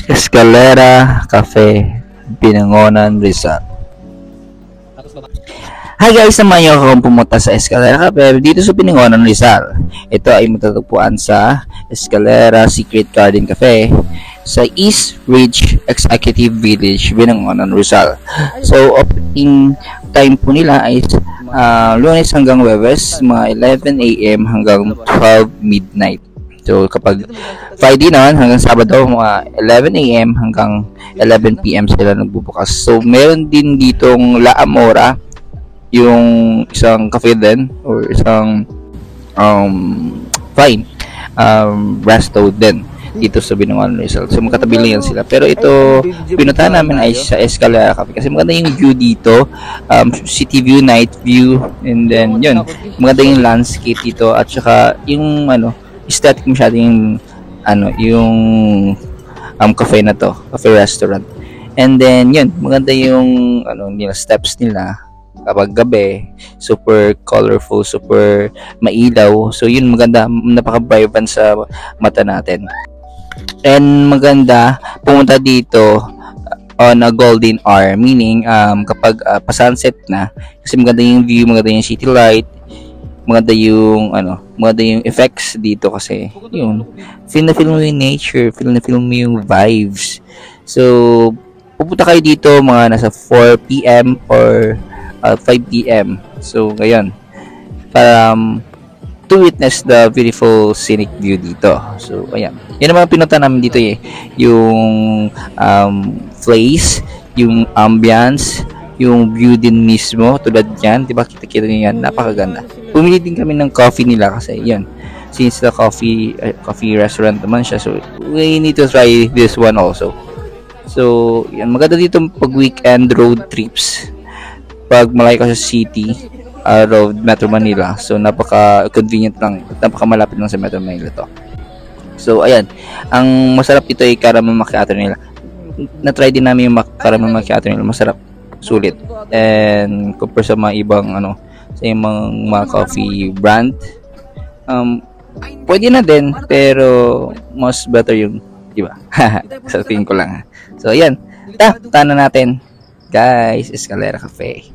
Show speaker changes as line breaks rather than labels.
Escalera Cafe, Binangonan, Rizal. Hi guys, naman niyo akong pumunta sa Escalera Cafe dito sa Binangonan, Rizal. Ito ay matatagpuan sa Escalera Secret Garden Cafe sa East Ridge Executive Village, Binangonan, Rizal. So, opening time po nila ay Lunes hanggang Webes, mga 11 AM hanggang 12 midnight. So, kapag Friday naman hanggang Sabado, mga 11 AM hanggang 11 PM sila nagbubukas. So, meron din ditong La Amora, yung isang cafe din, or isang fine resto din dito sa Binangonan, Rizal. So, magkatabi lang yan sila. Pero ito, pinuntahan namin ay sa Escalera Cafe kasi maganda yung view dito, city view, night view, and then yun, maganda yung landscape dito, at saka yung aesthetic masyado yung cafe na to, cafe restaurant. And then yun, maganda yung nila steps nila kapag gabi, super colorful, super mailaw. So yun, maganda, napaka-vibrant sa mata natin. And maganda pumunta dito on a golden hour, meaning kapag pa-sunset na, kasi maganda yung view, maganda yung city light, maganda yung effects dito kasi yun, feel na feel mo yung nature, feel na feel mo yung vibes. So pupunta kayo dito mga nasa 4 PM or 5 PM. So ngayon, para to witness the beautiful scenic view dito. So ayan, yan naman pinunta namin dito yung place, yung ambience, yung view din mismo, tulad yan, di ba, kita-kita niyo yan, napakaganda. Pumili din kami ng coffee nila kasi yan, since the coffee restaurant naman siya, so we need to try this one also. So yan, maganda dito pag weekend road trips, pag malayo ka sa city, road Metro Manila. So napaka-convenient lang, napaka-malapit lang sa Metro Manila to. So ayan, ang masarap dito ay caramel macchiato nila. Na-try din namin yung caramel macchiato nila, masarap, sulit. And compare sa mga ibang sa mga coffee brand, pwede na din, pero most better yung iba. Sa tingin ko lang. So ayan, tana natin guys, Escalera Cafe.